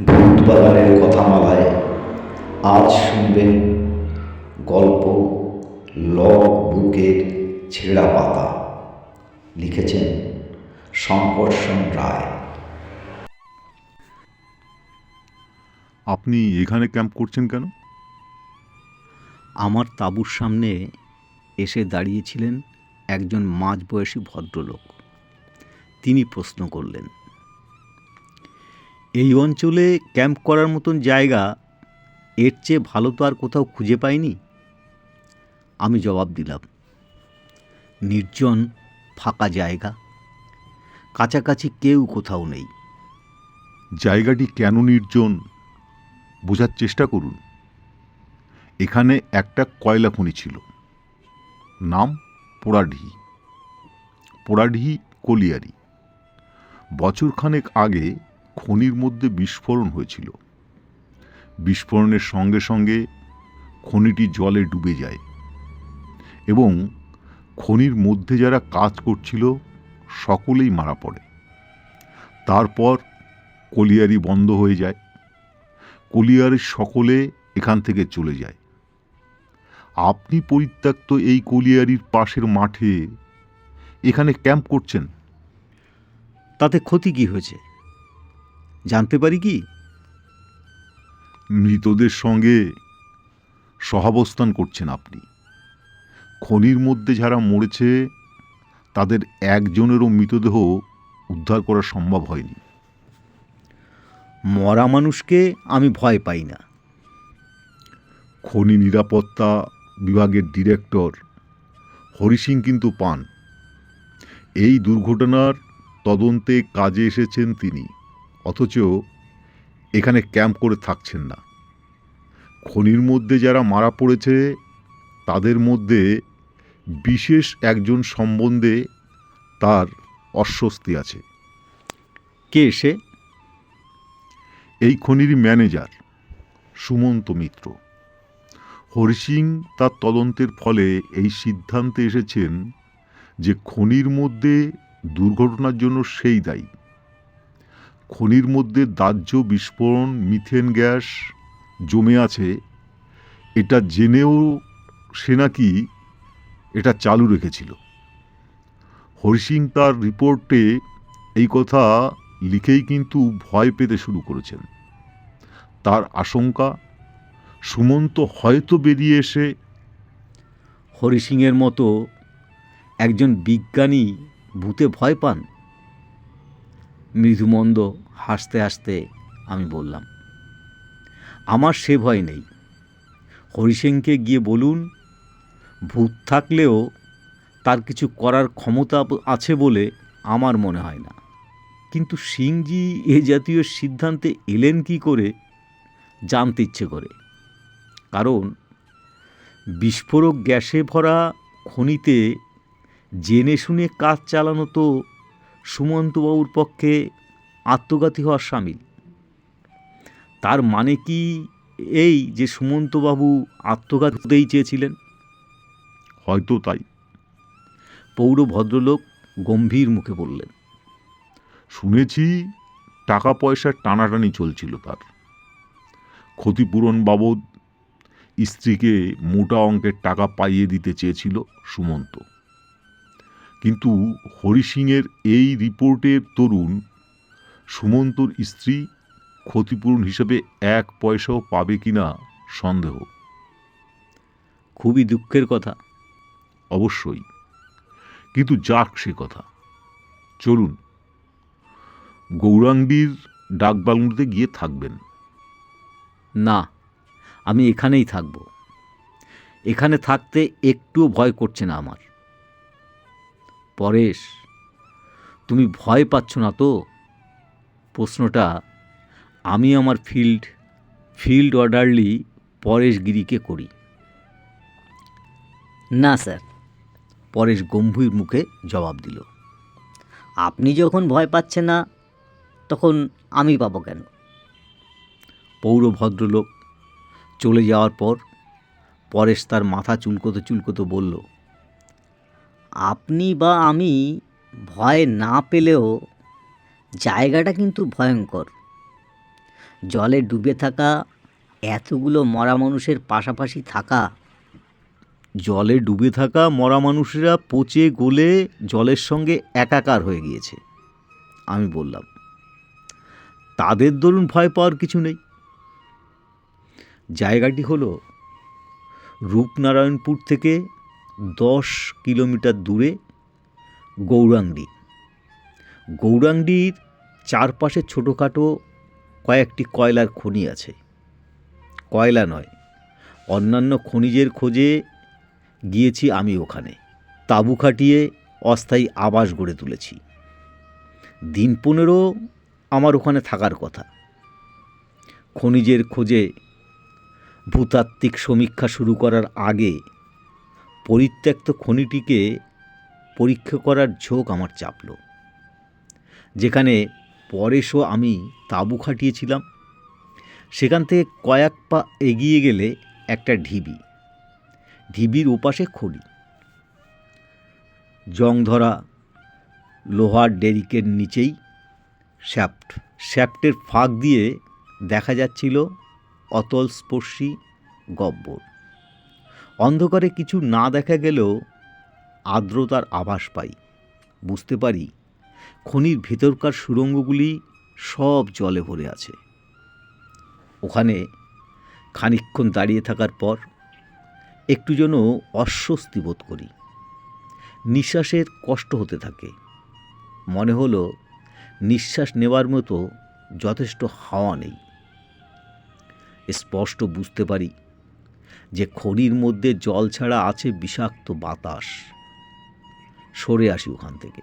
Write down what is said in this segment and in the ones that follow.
ভূতবাগানের কথামালায় আজ শুনবেন গল্প লগ বুকের ছেঁড়া পাতা। লিখেছেন শঙ্কর্ষণ রায়। আপনি এখানে ক্যাম্প করছেন কেন? আমার তাঁবুর সামনে এসে দাঁড়িয়েছিলেন একজন মাঝবয়সী ভদ্রলোক। তিনি প্রশ্ন করলেন, এই অঞ্চলে ক্যাম্প করার মতন জায়গা এর চেয়ে ভালো তো আর কোথাও খুঁজে পাইনি। আমি জবাব দিলাম, নির্জন ফাঁকা জায়গা, কাছাকাছি কেউ কোথাও নেই। জায়গাটি কেন নির্জন বোঝার চেষ্টা করুন। এখানে একটা কয়লা খনি ছিল, নাম পোড়াঢি। পোড়াঢি কলিয়ারি। বছরখানেক আগে খনির মধ্যে বিস্ফোরণ হয়েছিল। বিস্ফোরণের সঙ্গে সঙ্গে খনিটি জলে ডুবে যায় এবং খনির মধ্যে যারা কাজ করছিল সকলেই মারা পড়ে। তারপর কলিয়ারি বন্ধ হয়ে যায়। কলিয়ারির সকলে এখান থেকে চলে যায়। আপনি পরিত্যক্ত এই কলিয়ারির পাশের মাঠে এখানে ক্যাম্প করছেন। তাতে ক্ষতি কি হয়েছে জানতে পারি কি? মৃতদের সঙ্গে সহাবস্থান করছেন আপনি। খনির মধ্যে যারা মরেছে তাদের একজনেরও মৃতদেহ উদ্ধার করা সম্ভব হয়নি। মরা মানুষকে আমি ভয় পাই না। খনি নিরাপত্তা বিভাগের ডিরেক্টর হরি সিং কিন্তু পান। এই দুর্ঘটনার তদন্তে কাজে এসেছেন তিনি, অথচ এখানে ক্যাম্প করে থাকছেন না। খনির মধ্যে যারা মারা পড়েছে তাদের মধ্যে বিশেষ একজন সম্বন্ধে তার অস্বস্তি আছে। কে সে? এই খনির ম্যানেজার সুমন্ত মিত্র। হরি সিং তার তদন্তের ফলে এই সিদ্ধান্তে এসেছেন যে খনির মধ্যে দুর্ঘটনার জন্য সেই দায়ী। খনির মধ্যে দাহ্য বিস্ফোরণ মিথেন গ্যাস জমে আছে, এটা জেনেও সে নাকি এটা চালু রেখেছিল। হরি সিং তার রিপোর্টে এই কথা লিখেই কিন্তু ভয় পেতে শুরু করেছেন। তার আশঙ্কা সুমন্ত হয়তো বেরিয়ে এসে হরি সিংয়ের মতো একজন বিজ্ঞানী ভূতে ভয় পান? মৃদুমন্দ হাসতে হাসতে আমি বললাম, আমার সে ভয় নেই। হরি সিংকে গিয়ে বলুন, ভূত থাকলেও তার কিছু করার ক্ষমতা আছে বলে আমার মনে হয় না। কিন্তু সিংজি এ জাতীয় সিদ্ধান্তে এলেন কি করে জানতে ইচ্ছে করে। কারণ বিস্ফোরক গ্যাসে ভরা খনিতে জেনে শুনে কাজ চালানো তো সুমন্তবাবুর পক্ষে আত্মঘাতী হওয়ার সামিল। তার মানে কি এই যে সুমন্তবাবু আত্মঘাত হতেই চেয়েছিলেন? হয়তো তাই। পৌর ভদ্রলোক গম্ভীর মুখে বললেন, শুনেছি টাকা পয়সার টানাটানি চলছিল তার। ক্ষতিপূরণ বাবদ স্ত্রীকে মোটা অঙ্কের টাকা পাইয়ে দিতে চেয়েছিল সুমন্ত। কিন্তু হরি সিংয়ের এই রিপোর্টের দরুন সুমন্তর স্ত্রী ক্ষতিপূরণ হিসেবে 1 পয়সাও পাবে কিনা সন্দেহ। খুবই দুঃখের কথা। অবশ্যই, কিন্তু যাক সে কথা। চলুন, গৌরাঙ্গীর ডাকবাংলোতে গিয়ে থাকবেন। না, আমি এখানেই থাকব। এখানে থাকতে একটুও ভয় করছে না আমার। পরেশ, তুমি ভয় পাচ্ছ না তো? প্রশ্নটা আমি আমার ফিল্ড অর্ডারলি পরেশ গিরিকে করি। না স্যার, পরেশ গম্ভীর মুখে জবাব দিল, আপনি যখন ভয় পাচ্ছেন না তখন আমি পাবো কেন? পৌর ভদ্রলোক চলে যাওয়ার পর পরেশ তার মাথা চুলকোতে চুলকোতে বলল, আপনি বা আমি ভয় না পেলেও জায়গাটা কিন্তু ভয়ঙ্কর। জলে ডুবে থাকা এতগুলো মরা মানুষের পাশাপাশি থাকা, জলে ডুবে থাকা মরা মানুষেরা পচে গলে জলের সঙ্গে একাকার হয়ে গিয়েছে, আমি বললাম। তাদের দরুন ভয় পাওয়ার কিছু নেই। জায়গাটি হলো রূপনারায়ণপুর থেকে 10 কিলোমিটার দূরে গৌরাঙ্গি। গৌরাঙ্গির চারপাশে ছোটোখাটো কয়েকটি কয়লার খনি আছে। কয়লা নয়, অন্যান্য খনিজের খোঁজে গিয়েছি আমি ওখানে। তাঁবু খাটিয়ে অস্থায়ী আবাস গড়ে তুলেছি। দিন 15 আমার ওখানে থাকার কথা। খনিজের খোঁজে ভূতাত্ত্বিক সমীক্ষা শুরু করার আগে পরিত্যক্ত খনিটিকে পরীক্ষা করার ঝোঁক আমার চাপল। যেখানে পরেশও আমি তাঁবু খাটিয়েছিলাম, সেখান থেকে কয়েক পা এগিয়ে গেলে একটা ঢিবি। ঢিবির ওপাশে খনি। জং ধরা লোহার ডেরিকের নিচেই শ্যাফট। শ্যাফটের ফাঁক দিয়ে দেখা যাচ্ছিল অতলস্পর্শী গব্বর। অন্ধকারে কিছু না দেখা গেলেও আর্দ্রতার আভাস পাই। বুঝতে পারি খনির ভেতরকার সুড়ঙ্গগুলি সব জলে ভরে আছে। ওখানে খানিকক্ষণ দাঁড়িয়ে থাকার পর একটু যেন অস্বস্তি বোধ করি। নিঃশ্বাসের কষ্ট হতে থাকে। মনে হলো নিঃশ্বাস নেওয়ার মতো যথেষ্ট হাওয়া নেই। স্পষ্ট বুঝতে পারি যে খনির মধ্যে জল ছাড়া আছে বিষাক্ত বাতাস। সরে আসি ওখান থেকে।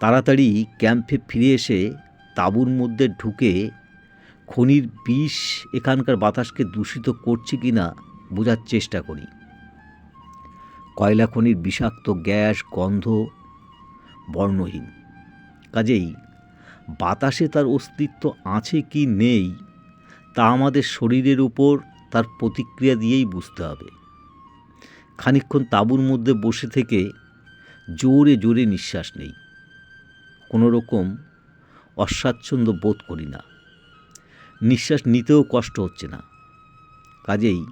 তাড়াতাড়ি ক্যাম্পে ফিরে এসে তাঁবুর মধ্যে ঢুকে খনির বিষ এখানকার বাতাসকে দূষিত করছে কিনা বোঝার চেষ্টা করি। কয়লা খনির বিষাক্ত গ্যাস গন্ধ বর্ণহীন। কাজেই বাতাসে তার অস্তিত্ব আছে কি নেই তা আমাদের শরীরের উপর তার প্রতিক্রিয়া দিয়েই বুঝতে হবে। খানিকক্ষণ তাঁবুর মধ্যে বসে থেকে জোরে জোরে নিঃশ্বাস নেই। কোনো রকম অস্বাচ্ছন্দ্য বোধ করি না। নিঃশ্বাস নিতেও কষ্ট হচ্ছে না। কাজেই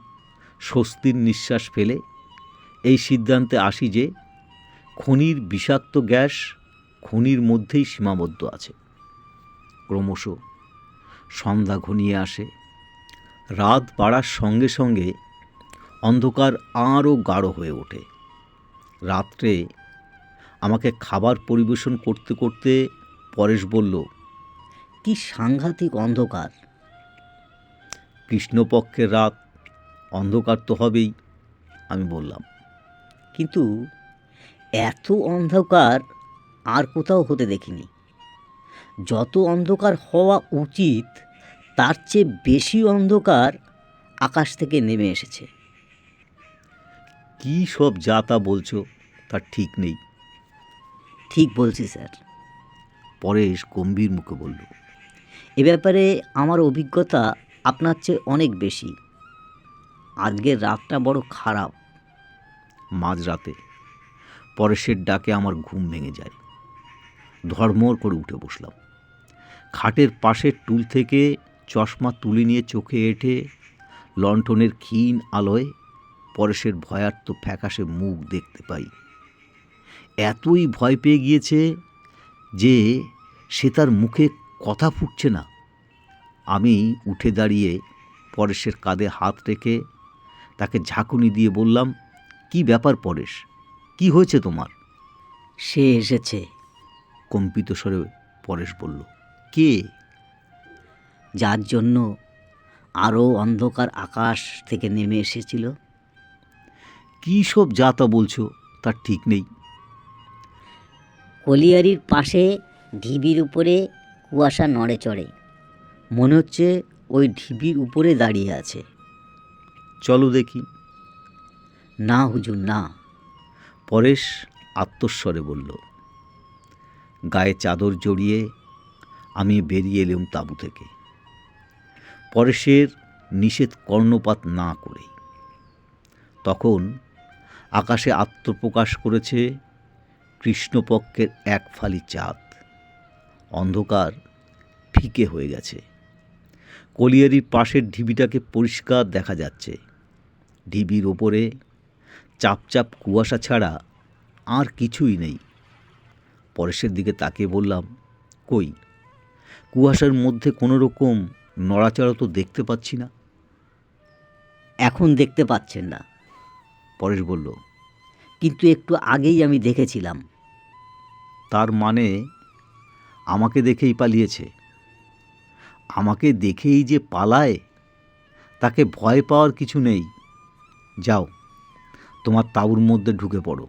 স্বস্তির নিঃশ্বাস ফেলে এই সিদ্ধান্তে আসি যে খনির বিষাক্ত গ্যাস খনির মধ্যেই সীমাবদ্ধ আছে। ক্রমশ সন্ধ্যা ঘনিয়ে আসে। রাত বাড়ার সঙ্গে সঙ্গে অন্ধকার আরও গাঢ় হয়ে ওঠে। রাত্রে আমাকে খাবার পরিবেশন করতে করতে পরেশ বলল, কি সাংঘাতিক অন্ধকার! কৃষ্ণপক্ষের রাত, অন্ধকার তো হবেই, আমি বললাম। কিন্তু এত অন্ধকার আর কোথাও হতে দেখিনি। যত অন্ধকার হওয়া উচিত তার চেয়ে বেশি অন্ধকার আকাশ থেকে নেমে এসেছে। কী সব যা তা বলছো তার ঠিক নেই। ঠিক বলছি স্যার। পরেশ গম্ভীর মুখে বলল, এ ব্যাপারে আমার অভিজ্ঞতা আপনার চেয়ে অনেক বেশি। আজকের রাতটা বড় খারাপ। মাঝরাতে পরেশের ডাকে আমার ঘুম ভেঙে যায়। ধড়মড় করে উঠে বসলাম। খাটের পাশের টুল থেকে চশমা তুলে নিয়ে চোখে এঁটে লণ্ঠনের ক্ষীণ আলোয় পরেশের ভয়ার্ত ফ্যাকাশে মুখ দেখতে পাই। এতই ভয় পেয়ে গিয়েছে যে সে তার মুখে কথা ফুটছে না। আমি উঠে দাঁড়িয়ে পরেশের কাঁধে হাত রেখে তাকে ঝাঁকুনি দিয়ে বললাম, কি ব্যাপার পরেশ, কি হয়েছে তোমার? সে এসেছে। কম্পিত স্বরে পরেশ বলল, কে? যার জন্য আরও অন্ধকার আকাশ থেকে নেমে এসেছিল। কী সব যা তা বলছো তার ঠিক নেই। কলিয়ারির পাশে ঢিবির উপরে কুয়াশা নড়ে চড়ে। মনে হচ্ছে ওই ঢিবির উপরে দাঁড়িয়ে আছে। চলো দেখি। না হুজুর, না। পরেশ আত্মস্বরে বলল। গায়ে চাদর জড়িয়ে আমি বেরিয়ে এলাম তাঁবু থেকে, পরেশের নিষেধ কর্ণপাত না করে। তখন আকাশে আত্মপ্রকাশ করেছে কৃষ্ণপক্ষের এক ফালি চাঁদ। অন্ধকার ফিকে হয়ে গেছে। কলিয়ারির পাশের ঢিবিটাকে পরিষ্কার দেখা যাচ্ছে। ঢিবির ওপরে চাপচাপ কুয়াশা ছাড়া আর কিছুই নেই। পরেশের দিকে তাকিয়ে বললাম, কই, কুয়াশার মধ্যে কোনো রকম নড়াচড়া তো দেখতে পাচ্ছি না। এখন দেখতে পাচ্ছেন না, পরেশ বলল, কিন্তু একটু আগেই আমি দেখেছিলাম। তার মানে আমাকে দেখেই পালিয়েছে? আমাকে দেখেই যে পালায়, তাকে ভয় পাওয়ার কিছু নেই। যাও, তোমার তাঁবুর মধ্যে ঢুকে পড়ো।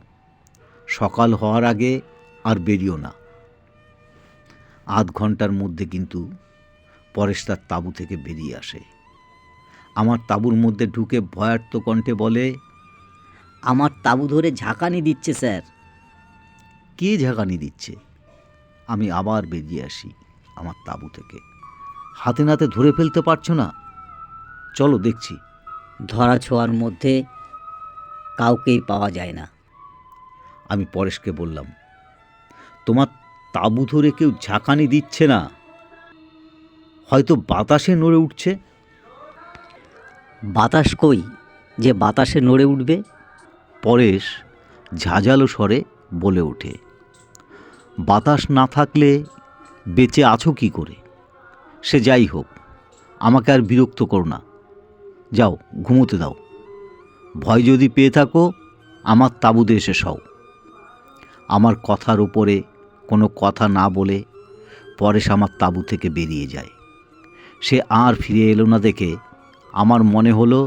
সকাল হওয়ার আগে আর বেরিও না। আধ ঘন্টার মধ্যে কিন্তু পরেশ তার তাঁবু থেকে বেরিয়ে আসে। আমার তাঁবুর মধ্যে ঢুকে ভয়ার্ত কণ্ঠে বলে, আমার তাঁবু ধরে ঝাঁকানি দিচ্ছে স্যার। কে ঝাঁকানি দিচ্ছে? আমি আবার বেরিয়ে আসি আমার তাঁবু থেকে। হাতে নাতে ধরে ফেলতে পারছো না? চলো দেখছি। ধরা ছোঁয়ার মধ্যে কাউকেই পাওয়া যায় না। আমি পরেশকে বললাম, তোমার তাঁবু ধরে কেউ ঝাঁকানি দিচ্ছে না, হয়তো বাতাসে নড়ে উঠছে। বাতাস কই যে বাতাসে নড়ে উঠবে? পরেশ ঝাঁঝালো স্বরে বলে ওঠে, বাতাস না থাকলে বেঁচে আছো কি করে? সে যাই হোক, আমাকে আর বিরক্ত করো না। যাও, ঘুমোতে দাও। ভয় যদি পেয়ে থাকো, আমার তাঁবুতে এসে শও। আমার কথার উপরে কোনো কথা না বলে পরেশ আমার তাঁবু থেকে বেরিয়ে যায়। সে আর ফিরে এলো না দেখে আমার মনে হলো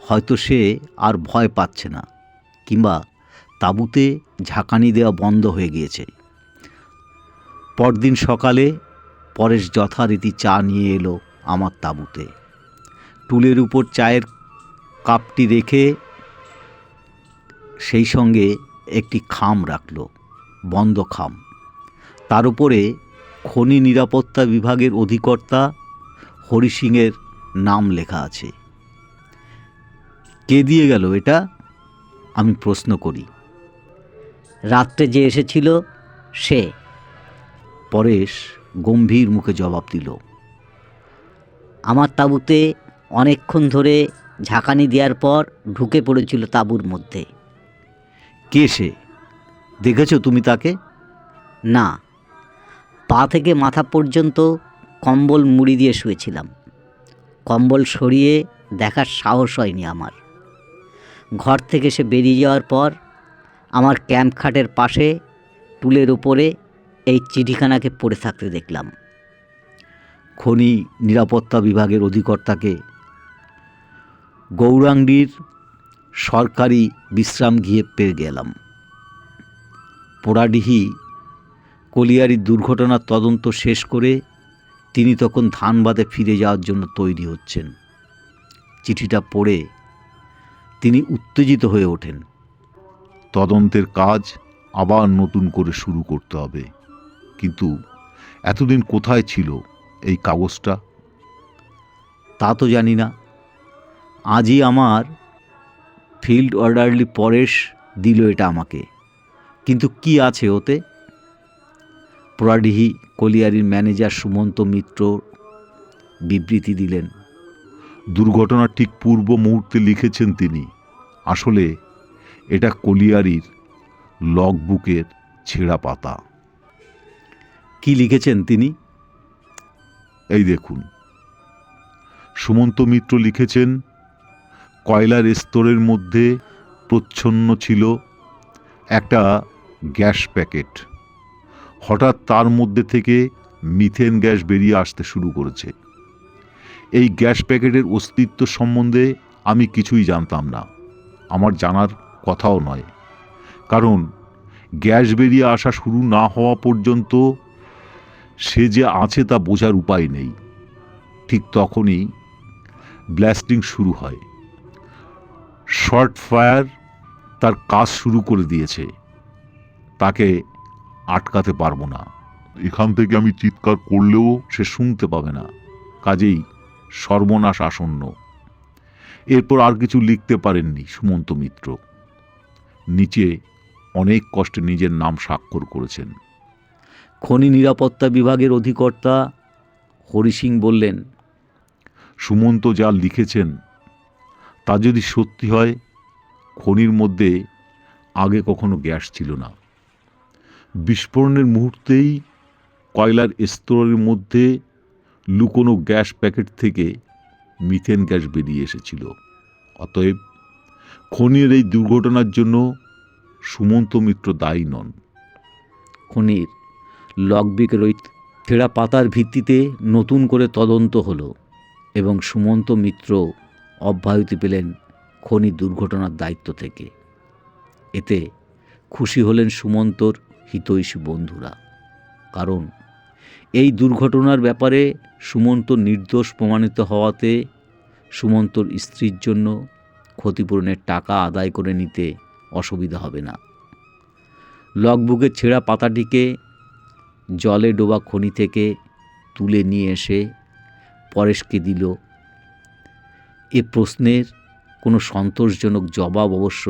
হয়তো সে আর ভয় পাচ্ছে না, কিংবা তাঁবুতে ঝাঁকানি দেওয়া বন্ধ হয়ে গিয়েছে। পরদিন সকালে পরেশ যথারীতি চা নিয়ে এলো আমার তাঁবুতে। টুলের উপর চায়ের কাপটি রেখে সেই সঙ্গে একটি খাম রাখল, বন্ধ খাম। তার উপরে খনি নিরাপত্তা বিভাগের অধিকর্তা হরি সিংয়ের নাম লেখা আছে। কে দিয়ে গেল এটা? আমি প্রশ্ন করি। রাত্রে যে এসেছিল সে। পরেশ গম্ভীর মুখে জবাব দিল, আমার তাঁবুতে অনেকক্ষণ ধরে ঝাঁকানি দেওয়ার পর ঢুকে পড়েছিল তাঁবুর মধ্যে। কে সে? দেখেছো তুমি তাকে? না, পা থেকে মাথা পর্যন্ত কম্বল মুড়ি দিয়ে শুয়েছিলাম। কম্বল সরিয়ে দেখার সাহস হয়নি আমার। ঘর থেকে সে বেরিয়ে যাওয়ার পর আমার ক্যাম্প খাটের পাশে টুলের উপরে এই চিঠিখানাকে পড়ে থাকতে দেখলাম। খনি নিরাপত্তা বিভাগের অধিকর্তাকে গৌরাঙ্গীর সরকারি বিশ্রাম গৃহে পেয়ে গেলাম। পোড়াডিহি কলিয়ারির দুর্ঘটনার তদন্ত শেষ করে তিনি তখন ধানবাদে ফিরে যাওয়ার জন্য তৈরি হচ্ছেন। চিঠিটা পড়ে তিনি উত্তেজিত হয়ে ওঠেন। তদন্তের কাজ আবার নতুন করে শুরু করতে হবে, কিন্তু এতদিন কোথায় ছিল এই কাগজটা? তা তো জানি না। আজই আমার ফিল্ড অর্ডারলি পরেশ দিল এটা আমাকে, কিন্তু কি আছে ওতে? পোড়াডিহি কলিয়ারির ম্যানেজার সুমন্ত মিত্র বিবৃতি দিলেন, দুর্ঘটনার ঠিক পূর্ব মুহূর্তে লিখেছেন তিনি। আসলে এটা কলিয়ারির লগবুকের ছেঁড়া পাতা। কি লিখেছেন তিনি? এই দেখুন, সুমন্ত মিত্র লিখেছেন, কয়লার স্তরের মধ্যে প্রচ্ছন্ন ছিল একটা গ্যাস প্যাকেট। হঠাৎ তার মধ্যে থেকে মিথেন গ্যাস বেরিয়ে আসতে শুরু করেছে। এই গ্যাস প্যাকেটের অস্তিত্ব সম্বন্ধে আমি কিছুই জানতাম না, আমার জানার কথাও নয়, কারণ গ্যাস বেরিয়ে আসা শুরু না হওয়া পর্যন্ত সে যে আছে তা বোঝার উপায় নেই। ঠিক তখনই ব্লাস্টিং শুরু হয়। শর্ট ফায়ার তার কাজ শুরু করে দিয়েছে, তাকে আটকাতে পারবো না। এখান থেকে আমি চিৎকার করলেও সে শুনতে পাবে না, কাজেই সর্বনাশ আসন্ন। এরপর আর কিছু লিখতে পারেননি সুমন্ত মিত্র। নিচে অনেক কষ্টে নিজের নাম স্বাক্ষর করেছেন। খনি নিরাপত্তা বিভাগের অধিকর্তা হরি সিং বললেন, সুমন্ত যা লিখেছেন তা যদি সত্যি হয়, খনির মধ্যে আগে কখনো গ্যাস ছিল না। বিস্ফোরণের মুহূর্তেই কয়লার স্তরের মধ্যে লুকোনো গ্যাস প্যাকেট থেকে মিথেন গ্যাস বেরিয়ে এসেছিল। অতএব খনির এই দুর্ঘটনার জন্য সুমন্ত মিত্র দায়ী নন। খনির লগবিকের ওই ছেঁড়া পাতার ভিত্তিতে নতুন করে তদন্ত হলো এবং সুমন্ত মিত্র অব্যাহতি পেলেন খনি দুর্ঘটনার দায়িত্ব থেকে। এতে খুশি হলেন সুমন্তর হিতৈষী বন্ধুরা, কারণ এই দুর্ঘটনার ব্যাপারে সুমন্ত নির্দোষ প্রমাণিত হওয়াতে সুমন্তর স্ত্রীর জন্য ক্ষতিপূরণের টাকা আদায় করে নিতে অসুবিধা হবে না। লগবুকের ছেঁড়া পাতাটিকে জলে ডোবা খনি থেকে তুলে নিয়ে এসে পরেশকে দিল। এ প্রশ্নের কোনো সন্তোষজনক জবাব অবশ্য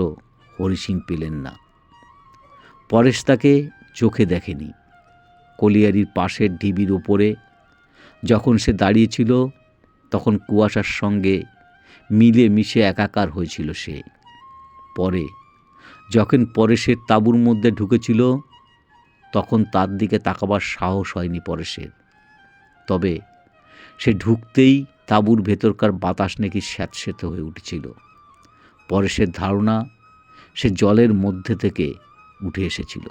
হরি সিং পেলেন না। পরেশ তাকে চোখে দেখেনি। কলিয়ারির পাশের ঢিবির ওপরে যখন সে দাঁড়িয়েছিল তখন কুয়াশার সঙ্গে মিলে মিশে একাকার হয়েছিল সে। পরে যখন পরেশের তাঁবুর মধ্যে ঢুকেছিল তখন তার দিকে তাকাবার সাহস হয়নি পরেশের। তবে সে ঢুকতেই তাঁবুর ভেতরকার বাতাস নাকি স্যাঁতস্যাঁতে হয়ে উঠেছিল। পরেশের ধারণা সে জলের মধ্যে থেকে উঠে এসেছিল।